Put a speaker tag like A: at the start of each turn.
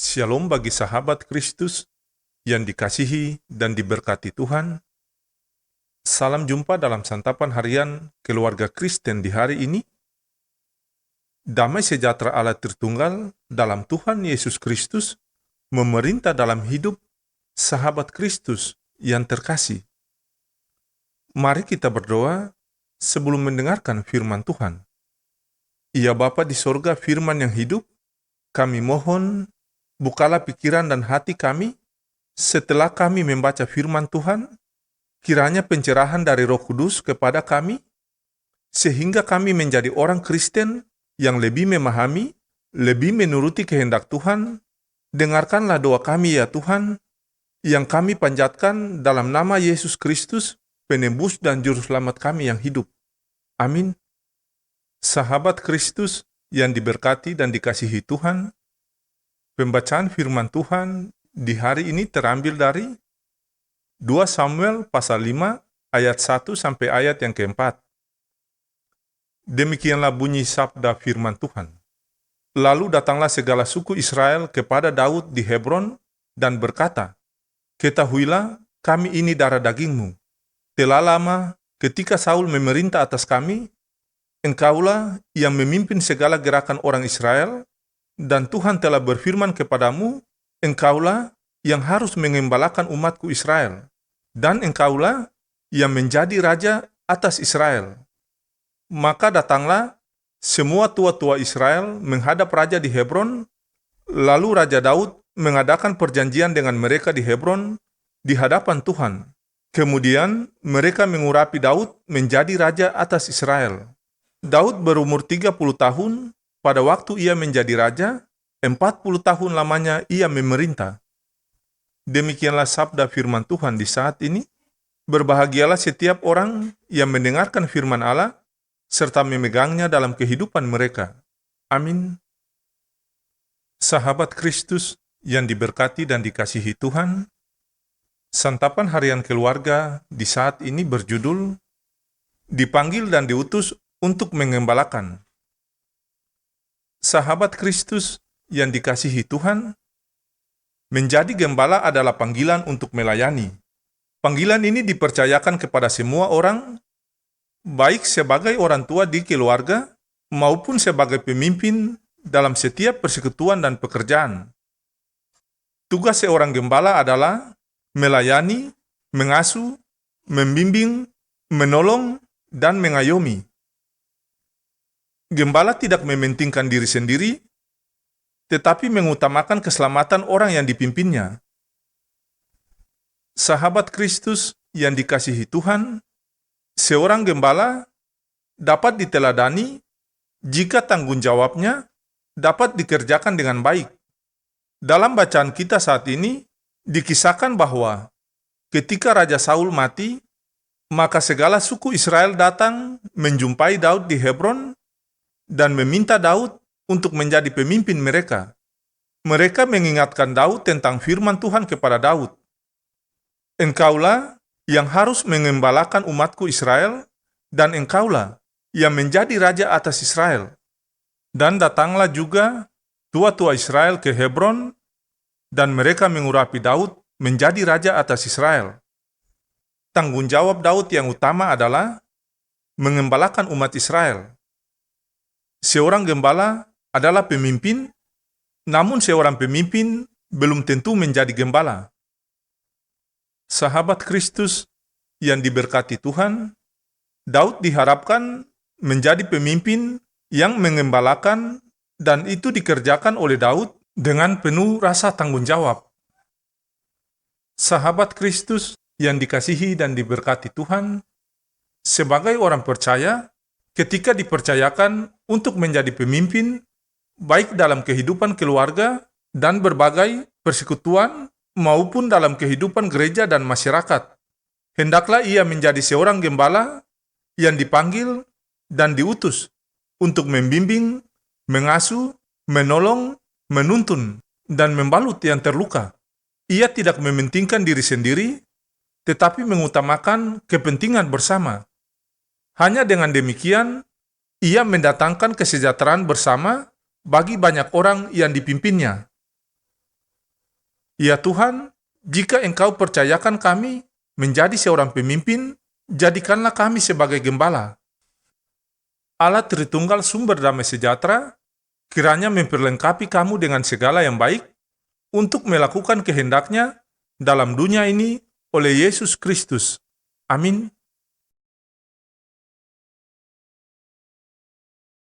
A: Shalom bagi sahabat Kristus yang dikasihi dan diberkati Tuhan. Salam jumpa dalam santapan harian keluarga Kristen di hari ini. Damai sejahtera Allah Tritunggal dalam Tuhan Yesus Kristus memerintah dalam hidup sahabat Kristus yang terkasih. Mari kita berdoa sebelum mendengarkan firman Tuhan. Ya Bapa di sorga, firman yang hidup, kami mohon bukalah pikiran dan hati kami setelah kami membaca firman Tuhan, kiranya pencerahan dari Roh Kudus kepada kami, sehingga kami menjadi orang Kristen yang lebih memahami, lebih menuruti kehendak Tuhan. Dengarkanlah doa kami ya Tuhan, yang kami panjatkan dalam nama Yesus Kristus, penebus dan juru selamat kami yang hidup. Amin. Sahabat Kristus yang diberkati dan dikasihi Tuhan, pembacaan firman Tuhan di hari ini terambil dari 2 Samuel pasal 5 ayat 1 sampai ayat yang keempat. Demikianlah bunyi sabda firman Tuhan. Lalu datanglah segala suku Israel kepada Daud di Hebron dan berkata, "Ketahuilah, kami ini darah dagingmu. Telah lama ketika Saul memerintah atas kami, engkaulah yang memimpin segala gerakan orang Israel, dan Tuhan telah berfirman kepadamu, engkaulah yang harus mengembalakan umatku Israel, dan engkaulah yang menjadi raja atas Israel." Maka datanglah semua tua-tua Israel menghadap raja di Hebron, lalu Raja Daud mengadakan perjanjian dengan mereka di Hebron di hadapan Tuhan. Kemudian mereka mengurapi Daud menjadi raja atas Israel. Daud berumur 30 tahun pada waktu ia menjadi raja, 40 tahun lamanya ia memerintah. Demikianlah sabda firman Tuhan di saat ini. Berbahagialah setiap orang yang mendengarkan firman Allah, serta memegangnya dalam kehidupan mereka. Amin. Sahabat Kristus yang diberkati dan dikasihi Tuhan, santapan harian keluarga di saat ini berjudul Dipanggil dan Diutus untuk Mengembalakan. Sahabat Kristus yang dikasihi Tuhan, menjadi gembala adalah panggilan untuk melayani. Panggilan ini dipercayakan kepada semua orang, baik sebagai orang tua di keluarga maupun sebagai pemimpin dalam setiap persekutuan dan pekerjaan. Tugas seorang gembala adalah melayani, mengasuh, membimbing, menolong, dan mengayomi. Gembala tidak mementingkan diri sendiri, tetapi mengutamakan keselamatan orang yang dipimpinnya. Sahabat Kristus yang dikasihi Tuhan, seorang gembala dapat diteladani jika tanggung jawabnya dapat dikerjakan dengan baik. Dalam bacaan kita saat ini, dikisahkan bahwa ketika Raja Saul mati, maka segala suku Israel datang menjumpai Daud di Hebron dan meminta Daud untuk menjadi pemimpin mereka. Mereka mengingatkan Daud tentang firman Tuhan kepada Daud. "Engkaulah yang harus mengembalakan umatku Israel, dan engkaulah yang menjadi raja atas Israel." Dan datanglah juga tua-tua Israel ke Hebron, dan mereka mengurapi Daud menjadi raja atas Israel. Tanggung jawab Daud yang utama adalah mengembalakan umat Israel. Seorang gembala adalah pemimpin, namun seorang pemimpin belum tentu menjadi gembala. Sahabat Kristus yang diberkati Tuhan, Daud diharapkan menjadi pemimpin yang mengembalakan, dan itu dikerjakan oleh Daud dengan penuh rasa tanggung jawab. Sahabat Kristus yang dikasihi dan diberkati Tuhan, sebagai orang percaya, ketika dipercayakan untuk menjadi pemimpin, baik dalam kehidupan keluarga dan berbagai persekutuan, maupun dalam kehidupan gereja dan masyarakat, hendaklah ia menjadi seorang gembala yang dipanggil dan diutus untuk membimbing, mengasuh, menolong, menuntun, dan membalut yang terluka. Ia tidak mementingkan diri sendiri, tetapi mengutamakan kepentingan bersama. Hanya dengan demikian, ia mendatangkan kesejahteraan bersama bagi banyak orang yang dipimpinnya. Ya Tuhan, jika Engkau percayakan kami menjadi seorang pemimpin, jadikanlah kami sebagai gembala. Allah Tritunggal sumber damai sejahtera, kiranya memperlengkapi kamu dengan segala yang baik untuk melakukan kehendak-Nya dalam dunia ini oleh Yesus Kristus. Amin.